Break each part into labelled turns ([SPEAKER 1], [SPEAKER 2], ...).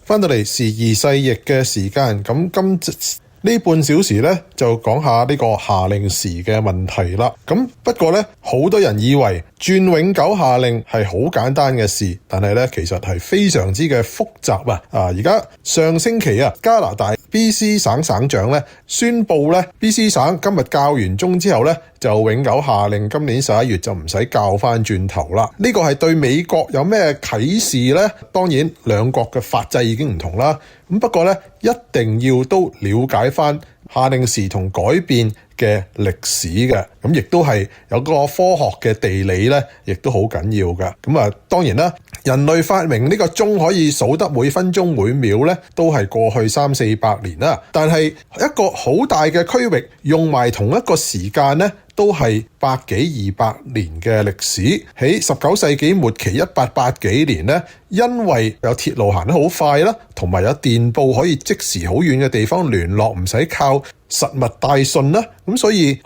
[SPEAKER 1] 翻到嚟時移世易嘅時間，咁今呢半小時呢，就講下呢個夏令時嘅問題啦。咁不過呢，好多人以為轉永久夏令係好簡單嘅事，但係呢，其實係非常之嘅複雜啊！而家上星期加拿大 BC 省省長呢宣布呢 BC 省今日教完鐘之後呢，就永久夏令，今年11月就唔使教翻轉頭啦。呢個係對美國有咩啟示呢？當然兩國嘅法制已經唔同啦。咁不過呢，一定要都了解翻夏令時同改變嘅歷史嘅，咁亦都係有個科學嘅地理呢，亦都好緊要㗎。咁當然啦，人類發明呢個鐘可以數得每分鐘每秒呢，都係過去300-400年啦。但係一個好大嘅區域用埋同一個時間呢，都係100幾200年嘅歷史。喺19世紀末期1880幾年呢，因為有鐵路行得好快啦，同埋有電報可以即時好遠嘅地方聯絡，唔使靠實物帶信啦，咁所以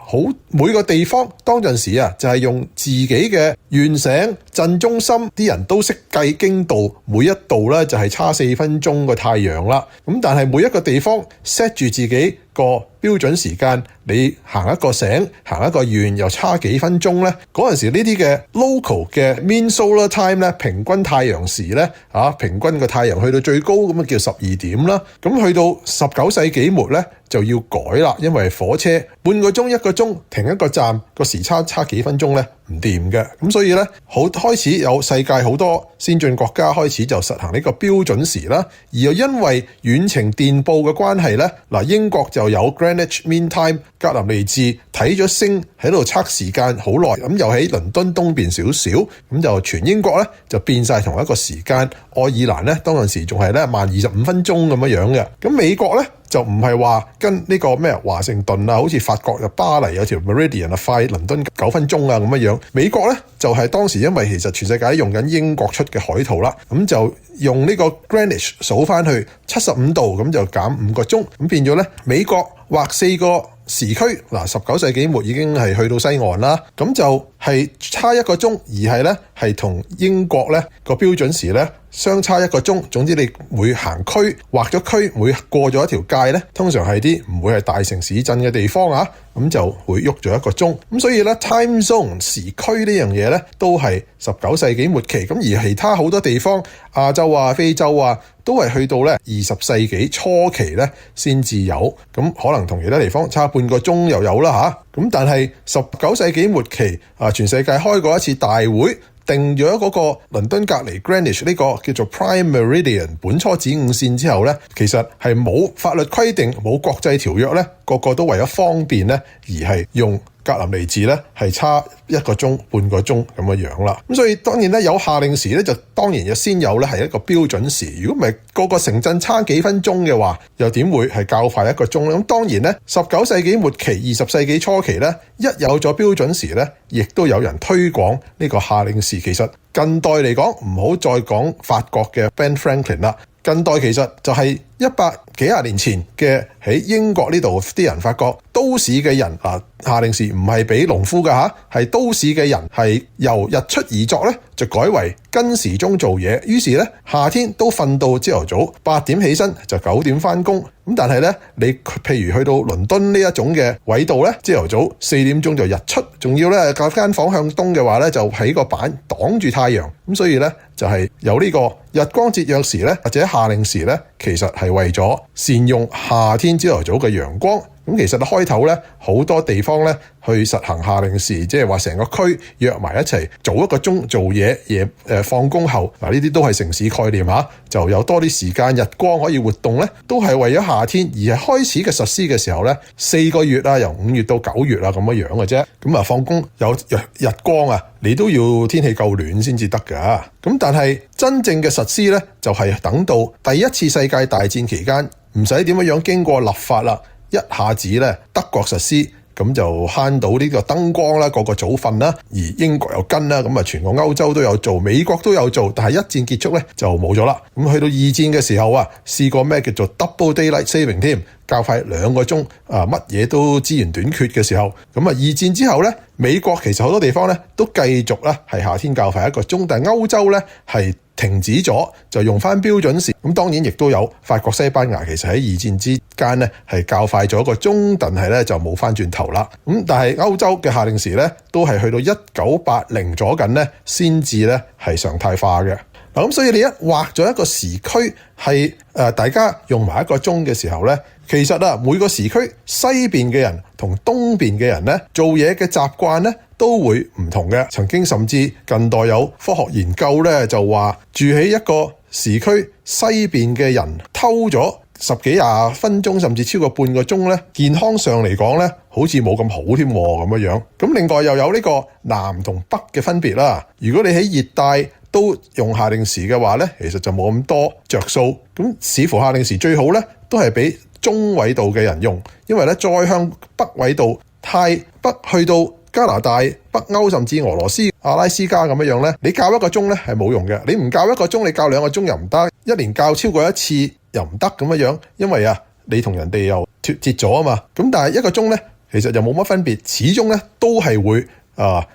[SPEAKER 1] 每個地方當陣時就係用自己嘅縣省鎮中心啲人都識計經度，每一度咧就係差4分鐘個太陽啦。咁但係每一個地方 set 住自己個標準時間，你行一個省行一個縣又差幾分鐘咧？嗰陣時呢啲嘅 local 嘅 mean solar time 咧，平均太陽時咧平均個太陽去到最高咁叫12點啦。咁去到19世紀末咧就要改啦，因為火車半個鐘1個鐘停一個站個時差幾分鐘咧唔掂嘅。咁所以咧開始有世界好多先進國家開始就實行呢個標準時啦。而又因為遠程電報嘅關係咧，英國就有 Greenwich Mean Time， 格林尼治睇咗星喺度測時間好耐，咁又喺倫敦東邊少少，咁就全英國咧就變晒同一個時間。愛爾蘭咧當陣時仲係咧慢25分鐘咁樣嘅。咁美國咧就唔係話跟呢個咩華盛頓好似法國巴黎有條 Meridian 快倫敦9分鐘咁樣。美國咧就係當時因為其實全世界用緊英國出嘅海圖啦，咁就用呢個 Greenwich 數翻去75度，咁就減5個鐘，咁變咗咧美國劃4個時區。19世紀末已經係去到西岸啦，咁就係差1個鐘，而係咧係同英國咧個標準時咧相差1個鐘。總之你每行區劃咗區，每過咗一條界咧，通常係啲唔會係大城市鎮嘅地方咁就會喐咗1個鐘。咁所以咧 time zone 時區呢樣嘢咧都係19世紀末期。咁而其他好多地方亞洲非洲都係去到咧20世紀初期咧先至有。咁可能同其他地方差半個鐘又有啦咁但係19世紀末期全世界開過一次大會，定咗嗰個倫敦隔離 Greenwich 呢個叫做 Prime Meridian 本初子午線之後咧，其實係冇法律規定冇國際條約咧，個個都為咗方便咧而係用格林尼治咧係差1個鐘半個鐘咁嘅樣啦。咁所以當然咧有夏令時咧就當然就先有咧係一個標準時。如果唔係個個城鎮差幾分鐘嘅話，又點會係較快1個鐘咧？咁當然咧19世紀末期20世紀初期咧一有咗標準時咧，亦都有人推廣呢個夏令時。其實近代嚟講唔好再講法國嘅 Ben Franklin 啦，近代其實就係100幾廿年前嘅喺英國呢度啲人發覺都市嘅人夏令時唔係俾農夫㗎係都市嘅人係由日出而作咧就改為跟時鐘做嘢。於是咧夏天都瞓到朝頭早8點起身就9點返工。咁但係咧你譬如去到倫敦呢一種嘅緯度咧，朝頭早4點鐘就日出，仲要咧間房向東嘅話咧就喺個板擋住太陽。咁所以咧就係有呢個日光節約時咧或者夏令時咧，其實係為咗善用夏天朝頭早嘅陽光。咁其實開頭咧好多地方咧去實行夏令時，即係話成個區約埋一齊早1個鐘做嘢，放工後呢啲都係城市概念就有多啲時間日光可以活動咧，都係為咗夏天。而係開始嘅實施嘅時候咧4個月由5月到9月咁樣嘅啫。咁放工有日光你都要天氣夠暖先至得㗎。咁但係真正嘅實施咧就係等到第一次世界大戰期間，唔使點樣經過立法啦，一下子咧德國實施，咁就慳到呢個燈光啦，個個早瞓啦，而英國又跟啦，咁全個歐洲都有做，美國都有做，但係一戰結束咧就冇咗啦。咁去到二戰嘅時候試過咩叫做 double daylight saving 添，較快2個鐘乜嘢都資源短缺嘅時候。咁二戰之後咧，美國其實好多地方咧都繼續咧係夏天較快1個鐘，但係歐洲咧係停止咗，就用翻標準時。咁當然亦都有法國、西班牙其實喺二戰之間咧係較快咗1個鐘，但係咧就冇翻轉頭啦。但係歐洲嘅夏令時咧都係去到1980左近咧先至咧係常態化嘅。咁所以你一劃咗一個時區係大家用埋1個鐘嘅時候咧，其實每個時區西邊嘅人同東邊嘅人咧做嘢嘅習慣咧都會唔同嘅。曾經甚至近代有科學研究咧就話住喺一個時區西邊嘅人偷咗10幾20分鐘甚至超過半個鐘咧，健康上嚟講咧好似冇咁好添咁樣。咁另外又有呢個南同北嘅分別啦。如果你喺熱帶都用夏令時嘅話咧，其實就冇咁多着數。咁似乎夏令時最好咧都係俾中緯度嘅人用，因為咧再向北緯度太北去到加拿大、北歐甚至俄羅斯、阿拉斯加咁樣咧，你教1個鐘咧係冇用嘅。你唔教1個鐘，你教2個鐘又唔得，一年教超過1次又唔得咁樣，因為你同人哋又脫節咗啊嘛。咁但係1個鐘咧，其實就冇乜分別，始終咧都係會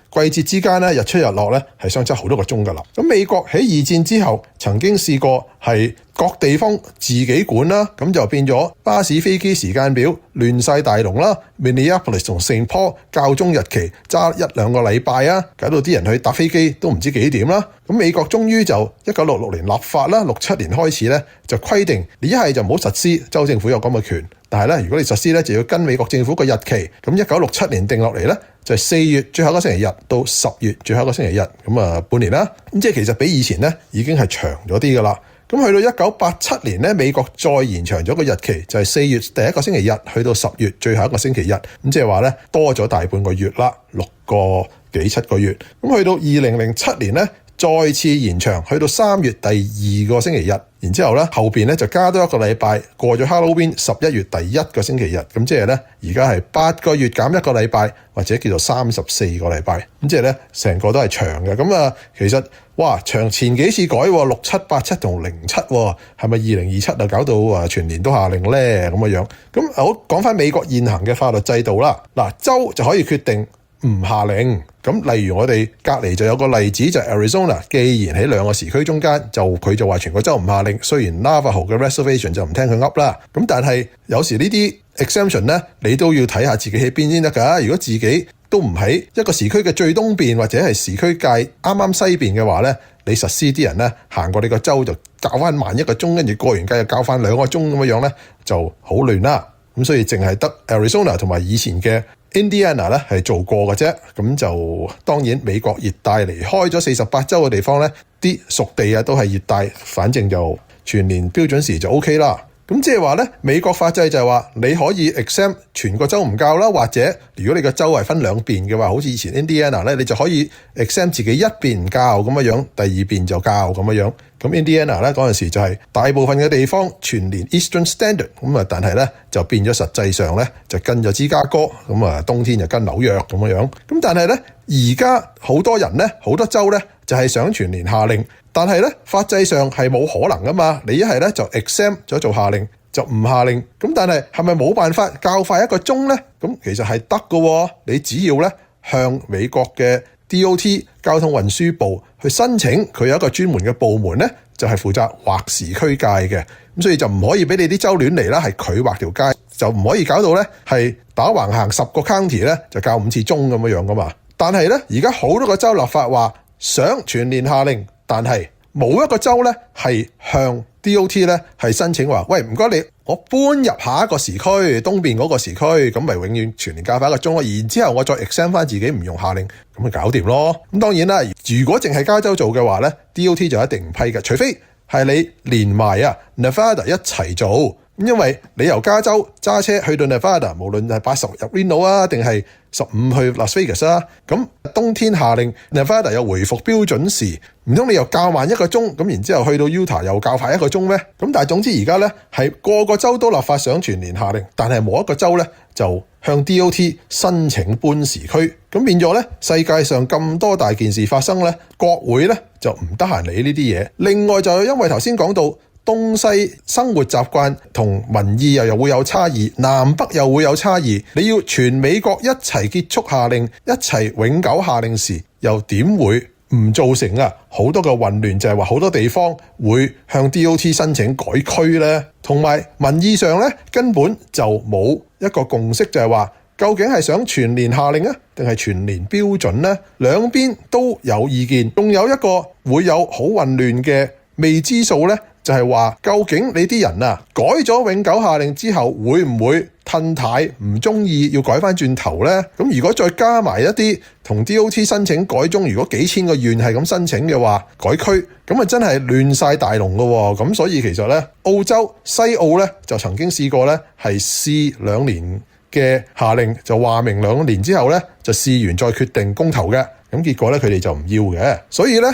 [SPEAKER 1] 季節之間咧日出日落咧係相差好多個鐘噶啦。咁美國喺2戰之後曾經試過係各地方自己管啦，咁就變咗巴士飛機時間表亂晒大龍啦。Minneapolis 同聖保教宗日期揸1-2個禮拜啊，搞到啲人去搭飛機都唔知幾點啦。咁美國終於就1966年立法啦，67年開始咧就規定你一係就唔好實施，州政府有咁嘅權，但係咧如果你實施咧就要跟美國政府個日期。咁1967年定落嚟咧就係4月最後一個星期日到10月最後一個星期日，咁半年啦。咁即係其實比以前咧已經係長咗啲噶啦。咁去到1987年咧，美國再延長咗個日期，就係4月第一個星期日去到10月最後一個星期日。咁即係話咧多咗大半個月啦，6個幾7個月。咁去到2007年咧再次延長去到3月第2個星期日，然之後咧後邊咧就加多1個禮拜，過咗 Halloween 11月第1個星期日。咁即係咧而家係8個月減1個禮拜，或者叫做34個禮拜。咁即係咧成個都係長嘅。咁其實哇長前幾次改67、87同07，係咪2027搞到全年都夏令咧咁樣？咁好講翻美國現行嘅法律制度啦。嗱，州就可以決定唔夏令。咁例如我哋隔離就有個例子就係 Arizona， 既然喺2個時區中間，佢就話全個州唔夏令。雖然 Navajo 嘅 reservation 就唔聽佢噏啦，咁但係有時呢啲 exemption 咧，你都要睇下自己喺邊先得㗎。如果自己都唔喺一個時區嘅最東邊或者係時區界啱啱西邊嘅話咧，你實施啲人咧行過你個州就校翻慢1個鐘，跟住過完界又校翻2個鐘咁樣咧，就好亂啦。咁所以淨係得 Arizona 同埋以前嘅Indiana 咧係做過嘅啫。咁就當然美國熱帶離開咗48州嘅地方咧，啲屬地都係熱帶，反正就全年標準時就 OK 啦。咁即係話咧，美國法制就係話你可以 exempt 全個州唔教啦，或者如果你個州係分2邊嘅話，好似以前 Indiana 咧，你就可以 exempt 自己一邊唔教咁樣，第2邊就教咁樣。咁 Indiana 咧嗰陣時就係大部分嘅地方全年 Eastern Standard， 咁但係咧就變咗實際上咧就跟咗芝加哥，咁冬天就跟紐約咁樣。咁但係咧而家好多人咧好多州咧就係想全年夏令，但係咧法制上係冇可能噶嘛。你一係咧就 exempt 咗做夏令，就唔夏令。咁但係係咪冇辦法較快1個鐘咧？咁其實係得㗎。你只要咧向美國嘅DOT 交通運輸部去申請，佢有一個專門嘅部門咧，就係負責劃時區界嘅。咁所以就唔可以俾你啲州亂嚟啦，係佢劃條街，就唔可以搞到咧係打橫行10個 county 咧就校5次鐘咁樣噶嘛。但係咧而家好多個州立法話想全年夏令，但係冇一個州咧係向 DOT 咧係申請話，喂，唔該你，我搬入下一個時區，東邊嗰個時區，咁咪永遠全年校快1個鐘咯。然之後我再 exempt 翻自己唔用夏令，咁咪搞掂咯。咁當然啦，如果淨係加州做嘅話咧 ，DOT 就一定唔批嘅，除非係你連埋Nevada 一齊做。因為你由加州揸車去到 Nevada， 無論係80入 Reno 定係15去 Las Vegas 啊，咁冬天夏令 Nevada 又回復標準時，唔通你又較慢1個鐘，咁然之後去到 Utah 又較快1個鐘咩？咁但係總之而家咧係個個州都立法想全年夏令，但係冇一個州咧就向 DOT 申請搬時區，咁變咗咧世界上咁多大件事發生咧，國會咧就唔得閒理呢啲嘢。另外就因為頭先講到東西生活習慣同民意又會有差異，南北又會有差異，你要全美國一齊結束夏令，一齊永久夏令時，又點會唔造成好多嘅混亂，就係話好多地方會向 DOT 申請改區呢？同埋民意上呢，根本就冇一個共識，就係話究竟係想全年下令定係全年標準呢？兩邊都有意見，仲有一個會有好混亂嘅未知數呢，就係話究竟你啲人改咗永久下令之後，會唔會褪軚唔中意要改翻轉頭呢？咁如果再加埋一啲同 DOT 申請改中，如果幾千個縣係咁申請嘅話，改區咁真係亂晒大龍噶喎。咁所以其實呢，澳洲西澳呢就曾經試過呢係試2年嘅下令，就話明2年之後呢就試完再決定公投嘅。咁結果咧，佢哋就唔要嘅。所以咧，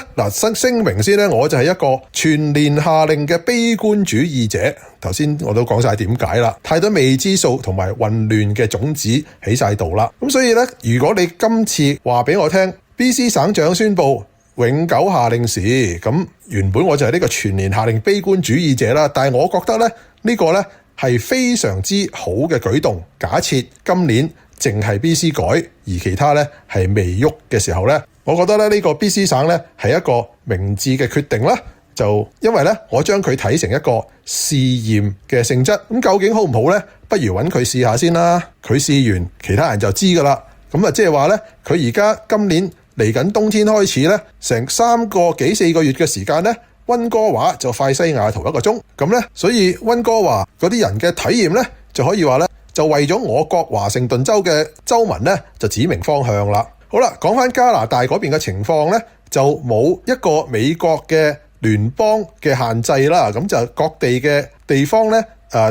[SPEAKER 1] 聲明先咧，我就係一個全年下令嘅悲觀主義者。頭先我都講晒點解啦，太多未知數同埋混亂嘅種子起晒度啦。咁所以咧，如果你今次話俾我聽 BC 省長宣布永久下令時，咁原本我就係呢個全年下令悲觀主義者啦。但係我覺得咧，呢個咧係非常之好嘅舉動。假設今年淨係 BC 改，而其他咧係未喐嘅時候咧，我覺得咧呢個 BC 省咧係一個明智嘅決定啦。就因為咧，我將佢睇成一個試驗嘅性質，咁究竟好唔好咧？不如揾佢試下先啦。佢試完，其他人就知噶啦。咁即係話咧，佢而家今年嚟緊冬天開始咧，成3個幾4個月嘅時間咧，溫哥華就快西雅圖1個鐘。咁咧，所以溫哥華嗰啲人嘅體驗咧，就可以話咧，就為咗我國華盛頓州嘅州民咧，就指明方向啦。好啦，講翻加拿大嗰邊嘅情況咧，就冇一個美國嘅聯邦嘅限制啦。咁就各地嘅地方咧，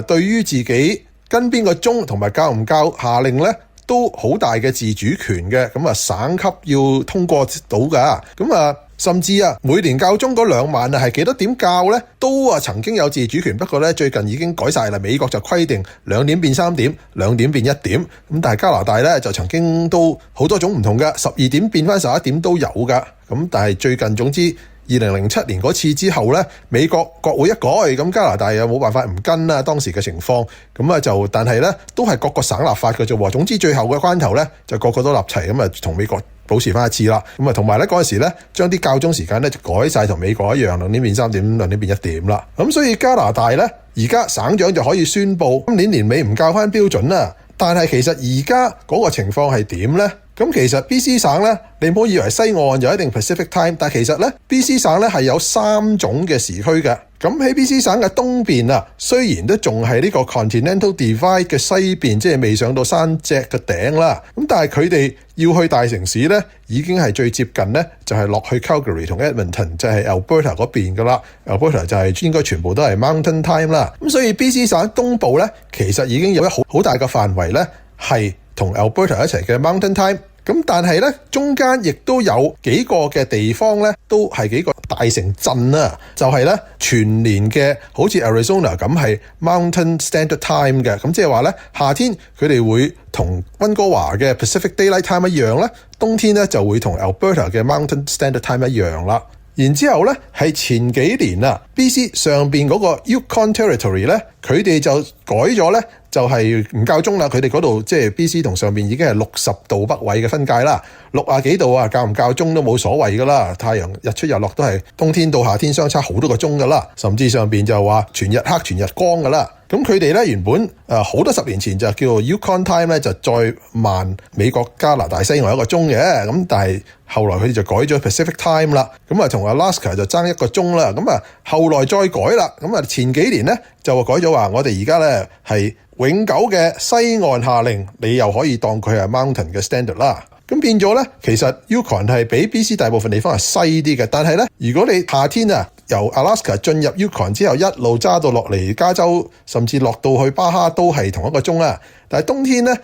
[SPEAKER 1] 對於自己跟邊個鐘同埋校唔校下令咧，都好大嘅自主權嘅。咁省級要通過到噶。咁甚至每年校鐘嗰2晚係幾多點校咧，都曾經有自主權。不過咧，最近已經改晒啦。美國就規定2點變3點，2點變1點。咁但係加拿大咧就曾經都好多種唔同嘅，12點變翻11點都有噶。咁但係最近總之2007年嗰次之後咧，美國國會一改，咁加拿大又冇辦法唔跟啦。當時嘅情況咁但係咧都係各個省立法嘅啫。總之最後嘅關頭咧，就個個都立齊咁同美國保持翻一次啦。咁同埋咧嗰陣時咧，將啲校鐘時間咧就改晒同美國一樣，2點變3點，2點變1點啦。咁所以加拿大咧而家省長就可以宣布今年年尾唔校翻標準啦。但係其實而家嗰個情況係點咧？咁其實 BC 省咧，你唔好以為西岸就一定 Pacific Time， 但係其實咧 BC 省咧係有3種嘅時區嘅。咁喺 BC 省嘅東邊雖然都仲係呢個 Continental Divide 嘅西邊，即係未上到山脊嘅頂啦。咁但係佢哋要去大城市咧，已經係最接近咧，就係落去 Calgary 同 Edmonton， 就係 Alberta 嗰邊噶啦。Alberta 就係應該全部都係 Mountain Time 啦。咁所以 BC 省東部咧，其實已經有一好大嘅範圍咧，係同 Alberta 一齊嘅 Mountain Time。咁但係咧，中間亦都有幾個嘅地方咧，都係幾個大城鎮啦，就係咧全年嘅，好似 Arizona 咁係 Mountain Standard Time 嘅。咁即係話咧，夏天佢哋會同溫哥華嘅 Pacific Daylight Time 一樣咧，冬天咧就會同 Alberta 嘅 Mountain Standard Time 一樣啦。然之後咧，係前幾年BC 上邊嗰個 Yukon Territory 咧，佢哋就改咗咧，就係唔校鐘啦。佢哋嗰度即係 BC 同上邊已經係60度北緯嘅分界啦，60幾度校唔校鐘都冇所謂噶啦。太陽日出日落都係冬天到夏天相差好多個鐘噶啦，甚至上邊就話全日黑全日光噶啦。咁佢哋咧原本好多10年前就叫做 Yukon Time 咧，就再慢美國加拿大西岸1個鐘嘅。咁但係後來佢哋就改咗 Pacific Time 啦。咁同 Alaska 就爭1個鐘啦。咁後來再改啦。咁前幾年咧就改咗話，我哋而家咧係永久嘅西岸下令，你又可以當佢係 Mountain 嘅 Standard 啦。咁變咗咧，其實 Yukon 係比 BC 大部分地方係西啲嘅。但係咧，如果你夏天由 Alaska 進入 Yukon 之後，一路揸到落嚟加州，甚至落到去巴哈都係同1個鐘啦。但係冬天咧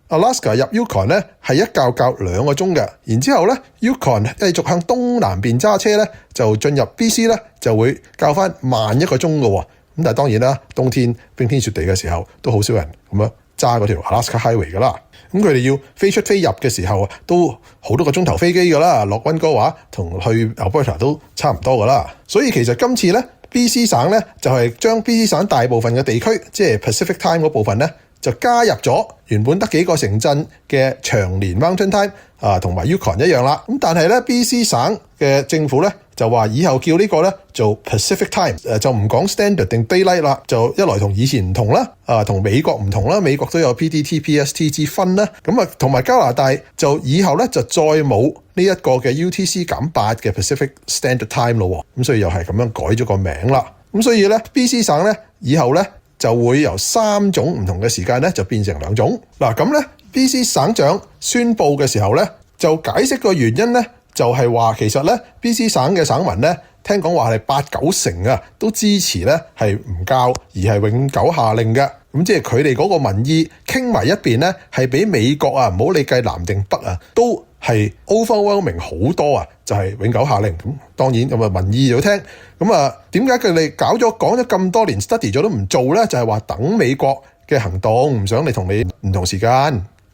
[SPEAKER 1] ，Alaska 入 Yukon 咧係一校2個鐘嘅。然之後咧 Yukon 繼續向東南邊揸車咧，就進入 BC 咧就會校翻慢1個鐘嘅。咁但係當然啦，冬天冰天雪地嘅時候都好少人咁樣揸嗰條 Alaska Highway 噶啦。咁佢哋要飛出飛入嘅時候都好多個鐘頭飛機噶啦，落溫哥華同去 Alberta 都差唔多噶啦。所以其實今次咧 BC 省咧就係將 BC 省大部分嘅地區，即係 Pacific Time 嗰部分咧，就加入咗原本得幾個城鎮嘅長年 Mountain Time 同埋 Yukon 一樣啦。咁但係咧 BC 省嘅政府咧就話以後叫呢個咧做 Pacific Time， 就唔講 Standard 定 Daylight 啦，就一來同以前唔同啦，同美國唔同啦，美國都有 PDT、PST 之分啦。咁啊同埋加拿大就以後咧就再冇呢一個嘅 UTC-8嘅 Pacific Standard Time 咯。咁所以又係咁樣改咗個名啦。咁所以咧 BC 省咧以後咧就會由3種唔同嘅時間咧就變成2種。嗱咁咧 BC 省長宣佈嘅時候咧就解釋個原因咧就係話其實咧 BC 省嘅省民咧聽講話係8-9成都支持咧係唔交而係永久下令嘅。咁即係佢哋嗰個民意傾埋一邊咧係比美國唔好理計南定北都係 overwhelming 好多就係永久下令。咁當然咁民意要聽。咁點解佢哋講咗咁多年 study 咗都唔做咧？就係話等美國嘅行動，唔想你同你唔同時間。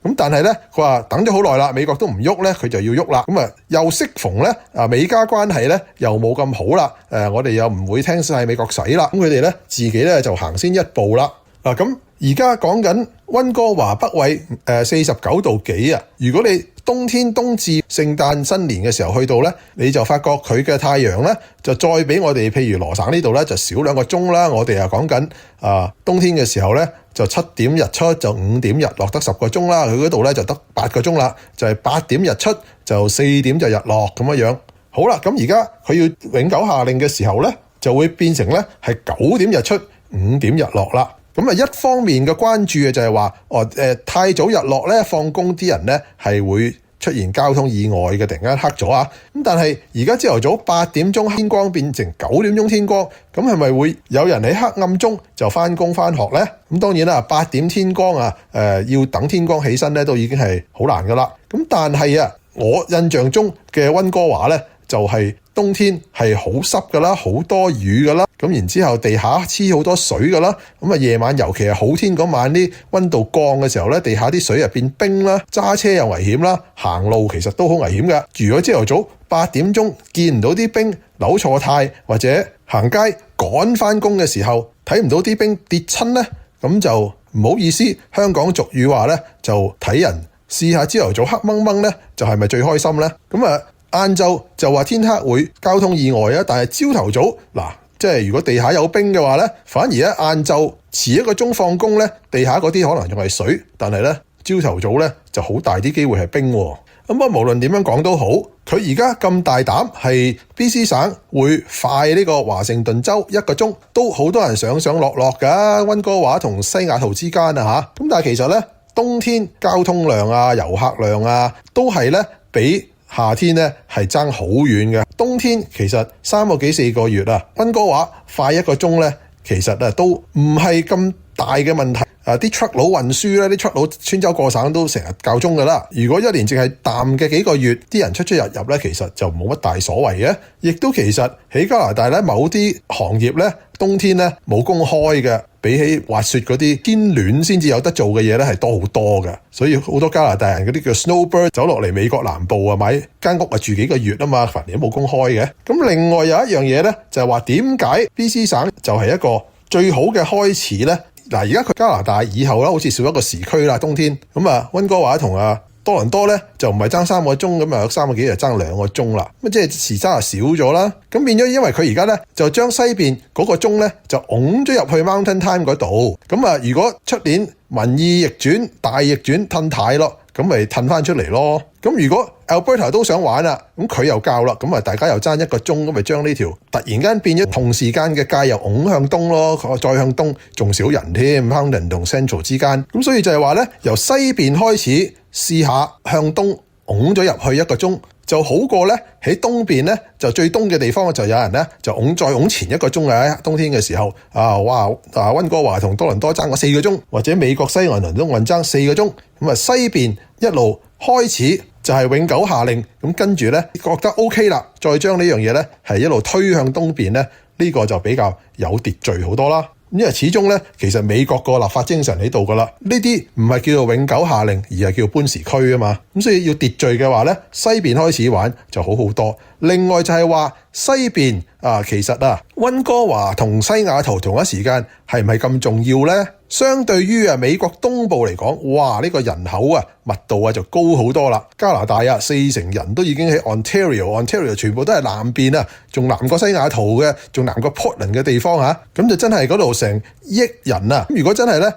[SPEAKER 1] 咁但係咧佢話等咗好耐啦，美國都唔喐咧，佢就要喐啦。咁又適逢咧美加關係咧又冇咁好啦。我哋又唔會聽晒美國使啦。咁佢哋咧自己咧就行先一步啦。咁而家講緊溫哥華北緯49度幾如果你冬天冬至聖誕新年嘅時候去到咧，你就發覺佢嘅太陽咧就再比我哋譬如羅省呢度咧就少2個鐘啦。我哋又講緊冬天嘅時候咧就7點日出就5點日落得10個鐘啦，佢嗰度咧就得8個鐘啦，就係8點日出就4點就日落咁樣。好啦，咁而家佢要永久下令嘅時候咧就會變成咧係9點日出5點日落啦。咁一方面嘅關注嘅就係話太早日落咧放工啲人咧係會出現交通意外嘅，突然間黑咗咁但係而家朝頭早8點鐘天光變成9點鐘天光，咁係咪會有人喺黑暗中就返工返學咧？咁當然啦，8點天光要等天光起身咧都已經係好難噶啦。咁但係我印象中嘅溫哥華咧就係冬天係好濕噶啦，好多雨噶啦，咁然之後地下黐好多水噶啦，咁夜晚尤其係好天嗰晚啲溫度降嘅時候咧，地下啲水變冰啦，揸車又危險啦，行路其實都好危險噶。如果朝頭早8點鐘見唔到啲冰扭錯軚，或者行街趕返工嘅時候睇唔到啲冰跌親咧，咁就唔好意思。香港俗語話咧就睇人，試下朝頭早黑掹掹咧就係咪最開心咧？咁晏晝就話天黑會交通意外但係朝頭早即係如果地下有冰嘅話咧，反而咧晏晝遲1個鐘放工咧，地下嗰啲可能仲係水，但係咧朝頭早咧就好大啲機會係冰。咁無論點樣講都好，佢而家咁大膽係 BC 省會快呢個華盛頓州1個鐘，都好多人上上落落噶，溫哥華同西雅圖之間咁但係其實咧冬天交通量遊客量都係咧比夏天咧係爭好遠嘅。冬天其實3個幾4個月溫哥華快1個鐘咧，其實都唔係咁大嘅問題。啲 truck 佬運輸咧，啲 truck 佬穿州過省都成日夠鐘噶啦。如果1年淨係淡嘅幾個月，啲人出出入入咧，其實就冇乜大所謂嘅。亦都其實喺加拿大咧，某啲行業咧冬天咧冇工開嘅，比起滑雪嗰啲天暖先至有得做嘅嘢咧係多好多嘅。所以好多加拿大人嗰啲叫 snowbird 走落嚟美國南部買間屋住幾個月嘛，凡年都冇工開嘅。咁另外有一樣嘢咧就係話點解 BC 省就係一個最好嘅開始咧？而家佢加拿大以後好似少一個時區啦，冬天咁溫哥華同多倫多咧就唔係爭3個鐘，咁3個幾就爭2個鐘啦。咁即係時差少咗啦。咁變咗，因為佢而家咧就將西邊嗰個鐘咧就拱咗入去 Mountain Time 嗰度。咁如果出年民意逆轉、大逆轉褪軚咯，咁咪褪翻出嚟咯。咁如果 Alberta 都想玩啦，咁佢又較啦，咁大家又爭1個鐘，咁咪將呢條突然間變咗同時間嘅界又拱向東咯，再向東仲少人添 Mountain 同 Central 之間。咁所以就係話咧，由西邊開始試下向東拱咗入去1個鐘，就好過咧喺東邊咧就最東嘅地方就有人咧就再拱前1個鐘喺冬天嘅時候溫哥華同多倫多爭個4個鐘，或者美國西岸倫敦運爭4個鐘。咁西邊一路開始就係永久下令，咁跟住咧覺得 OK 啦，再將呢樣嘢咧係一路推向東邊咧，呢個就比較有秩序好多啦。因為始終咧，其實美國個立法精神喺度噶啦，呢啲唔係叫做永久下令，而係叫搬時區啊嘛。咁所以要秩序嘅話咧，西邊開始玩就好好多。另外就係話西邊其實溫哥華同西雅圖同一時間係唔係咁重要咧？相對於美國東部嚟講，哇呢個人口密度就高好多啦。加拿大40%人都已經喺 Ontario 全部都係南邊仲南過西雅圖嘅，仲南過 Portland 嘅地方咁就真係嗰度成億人啊！如果真係咧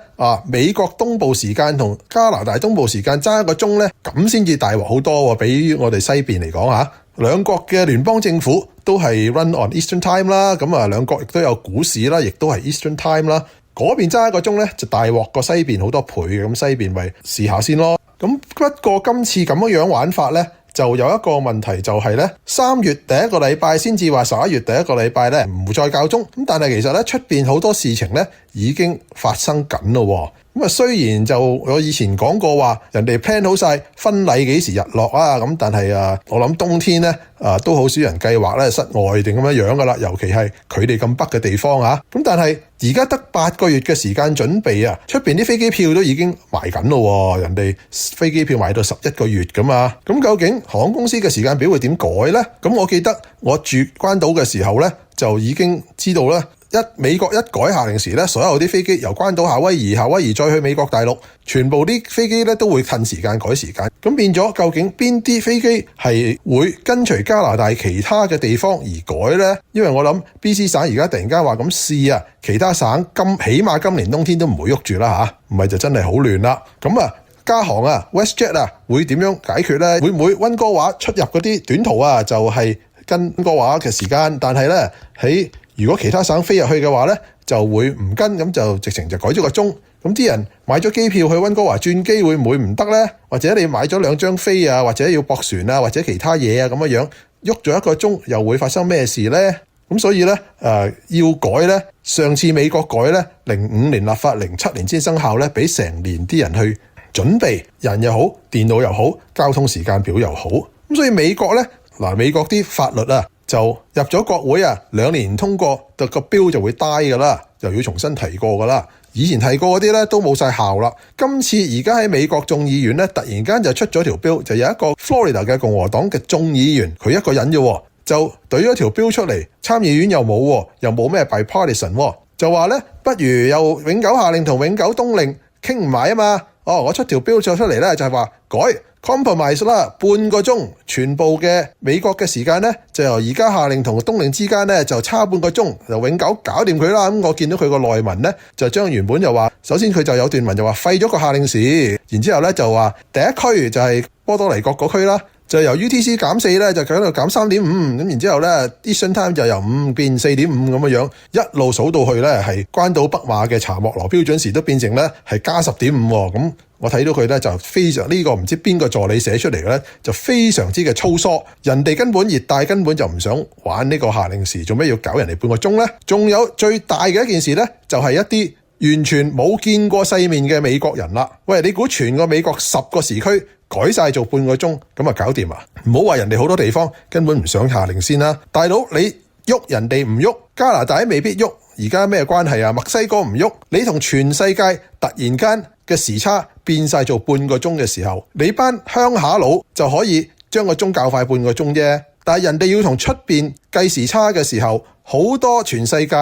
[SPEAKER 1] 美國東部時間同加拿大東部時間爭1個鐘咧，咁先至大鑊好多比我哋西邊嚟講兩國嘅聯邦政府都係 run on Eastern Time 啦，咁兩國亦都有股市啦，亦都係 Eastern Time 啦。嗰邊爭1個鐘咧就大鑊過西邊好多倍嘅，咁西邊咪試下先咯。咁不過今次咁樣玩法咧，就有一個問題就係咧，3月第一個禮拜先至話11月第一個禮拜咧唔會再校鐘，咁但係其實咧出邊好多事情咧已經發生緊咯。咁雖然就我以前講過話人哋 plan 好晒婚禮幾時日落咁但係我諗冬天咧都好少人計劃咧室外定咁樣噶啦，尤其係佢哋咁北嘅地方咁但係而家得8個月嘅時間準備出邊啲飛機票都已經賣緊咯，人哋飛機票賣到11個月噶嘛。咁究竟航空公司嘅時間表會點改呢？咁我記得我住關島嘅時候咧就已經知道啦。美國一改夏令時咧，所有啲飛機由關島夏威夷再去美國大陸，全部啲飛機咧都會褪時間改時間，咁變咗究竟邊啲飛機係會跟隨加拿大其他嘅地方而改呢？因為我諗 BC 省而家突然間話咁試其他省起碼今年冬天都唔會喐住啦唔係就真係好亂啦。咁加航WestJet 會點樣解決呢？會唔會溫哥華出入嗰啲短途就係跟溫哥華嘅時間，但係咧如果其他省飛入去嘅話咧，就會唔跟，咁就直情就改咗個鐘。咁啲人買咗機票去溫哥華轉機會唔會唔得呢？或者你買咗2張飛或者要駁船或者其他嘢咁樣喐咗1個鐘，又會發生咩事呢？咁所以咧要改咧，上次美國改咧05年立法，07年先生效咧，俾成年啲人去準備，人又好，電腦又好，交通時間表又好。咁所以美國咧美國啲法律就入咗國會2年通過，個標就會 die 噶啦，又要重新提過噶啦。以前提過嗰啲咧都冇晒效啦。今次而家喺美國眾議院咧，突然間就出咗條標，就有一個 Florida 嘅共和黨嘅眾議員，佢一個人啫，就懟咗條標出嚟，參議院又冇，又冇咩 bipartisan，就話咧不如又永久夏令同永久冬令傾唔埋嘛。我出條標就出嚟咧，就係話改 compromise 啦，半個鐘，全部嘅美國嘅時間咧，就由而家夏令同冬令之間咧就差半個鐘，就永久搞掂佢啦。咁我見到佢個內文咧，就將原本就話，首先佢就有段文就話廢咗個夏令時，然之後咧就話第一區就係波多黎各嗰區啦，就由 UTC 減4咧，就喺度減 3.5， 咁然之後咧 Eastern Time 就由5變 4.5 咁樣，一路數到去咧係關島北馬嘅查莫羅標準時都變成咧係加 10.5， 咁我睇到佢咧就非常呢個唔知邊個助理寫出嚟嘅咧，就非常之嘅粗疏。人哋根本熱帶根本就唔想玩呢個夏令時，做咩要搞人哋半個鐘咧？仲有最大嘅一件事咧，就係一啲完全冇見過世面嘅美國人啦。喂，你估全個美國10個時區改晒做半個鐘咁啊搞掂啊？唔好話人哋好多地方根本唔想夏令先啦，大佬你喐人哋唔喐，加拿大未必喐，而家咩關係啊？墨西哥唔喐，你同全世界突然間嘅時差變晒做半個鐘嘅時候，你班鄉下佬就可以將個鐘較快半個鐘啫。但係人哋要同出邊計時差嘅時候，好多全世界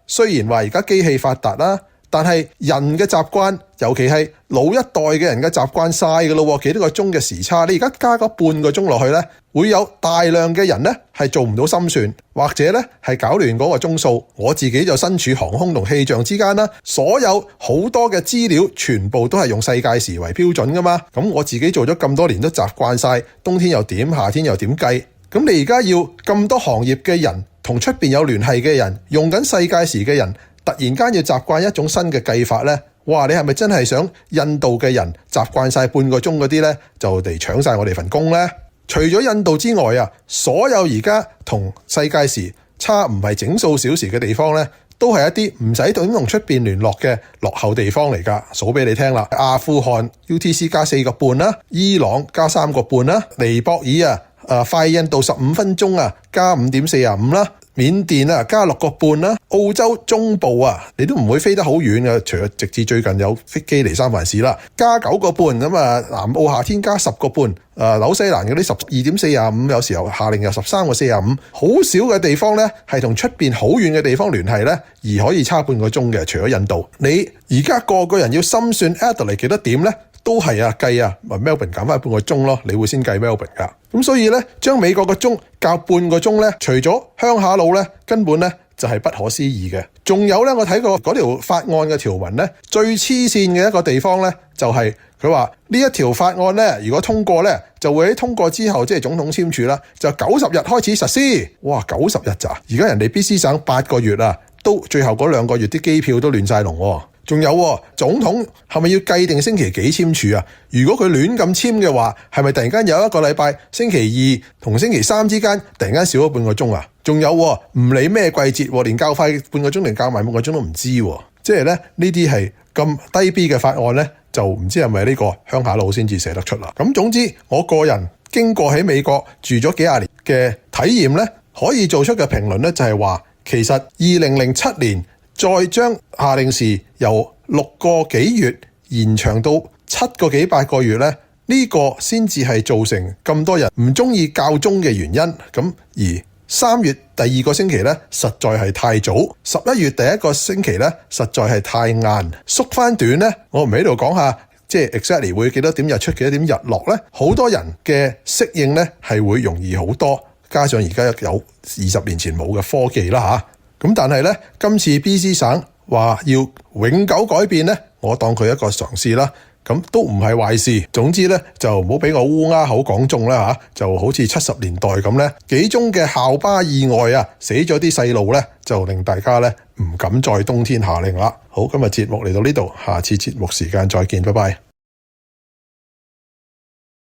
[SPEAKER 1] 雖然話而家機器發達啦，但係人嘅習慣，尤其係老一代嘅人嘅習慣晒㗎咯，幾多個鐘嘅時差，你而家加個半個鐘落去咧，會有大量嘅人咧係做唔到心算，或者咧係搞亂嗰個鐘數。我自己就身處航空同氣象之間啦，所有好多嘅資料全部都係用世界時為標準噶嘛。咁我自己做咗咁多年都習慣晒，冬天又點，夏天又點計。咁你而家要咁多行業嘅人同出邊有聯繫嘅人，用緊世界時嘅人，突然間要習慣一種新嘅計法呢？哇！你係咪真係想印度嘅人習慣晒半個鐘嗰啲呢，就嚟搶晒我哋份工呢？除咗印度之外所有而家同世界時差唔係整數小時嘅地方呢，都係一啲唔使同出邊聯絡嘅落後地方嚟㗎。數俾你聽啦，阿富汗 UTC 加4個半啦，伊朗加3個半啦，尼泊爾快印度15分鐘加5.45啦。緬甸啊加6個半啦，澳洲中部啊你都唔會飛得好遠嘅，除咗直至最近有飛機嚟三藩市啦，加9個半咁啊，南澳夏天加10個半，紐西蘭嗰啲12.45，有時候夏令又13個45，好少嘅地方咧係同出邊好遠嘅地方聯繫咧，而可以差半個鐘嘅，除咗印度。你而家個人要心算 Adelaide 幾多點咧？都係計啊 Melbourne 減翻半個鐘咯，你會先計 Melbourne 噶。咁所以咧，將美國個鐘較半個鐘咧，除咗鄉下佬咧，根本咧就係不可思議嘅。仲有咧，我睇過嗰條法案嘅條文咧，最黐線嘅一個地方咧，就係佢話呢一條法案咧，如果通過咧，就會喺通過之後，即係總統簽署啦，就90日開始實施。哇，90日咋？而家人哋 BC 省8個月啊，都最後嗰2個月啲機票都亂晒龍喎。仲有總統係咪要計定星期幾簽署啊？如果佢亂咁簽嘅話，係咪突然間有一個禮拜星期2同星期3之間突然間少咗半個鐘啊？仲有唔理咩季節，連較快半個鐘定較慢半個鐘都唔知，即係咧呢啲係咁低 B 嘅法案咧，就唔知係咪呢個鄉下佬先至寫得出啦。咁總之，我個人經過喺美國住咗幾廿年嘅體驗咧，可以做出嘅評論咧就係話，其實2007年。再將夏令時由6個幾月延長到7個幾8個月咧，呢個先至係造成咁多人唔中意較鐘嘅原因。咁而3月第2個星期咧，實在係太早；11月第1個星期咧，實在係太晏。縮翻短咧，我唔喺度講下，即係 exactly 會幾多點日出幾多點日落咧。好多人嘅適應咧係會容易好多，加上而家有20年前冇嘅科技啦嚇。咁但係咧，今次 BC 省話要永久改變咧，我當佢一個嘗試啦，咁都唔係壞事。總之咧，就唔好俾我烏鴉口講中啦嚇，就好似70年代咁咧，幾宗嘅校巴意外啊，死咗啲細路咧，就令大家咧唔敢再冬天夏令啦。好，今日節目嚟到呢度，下次節目時間再見，拜拜。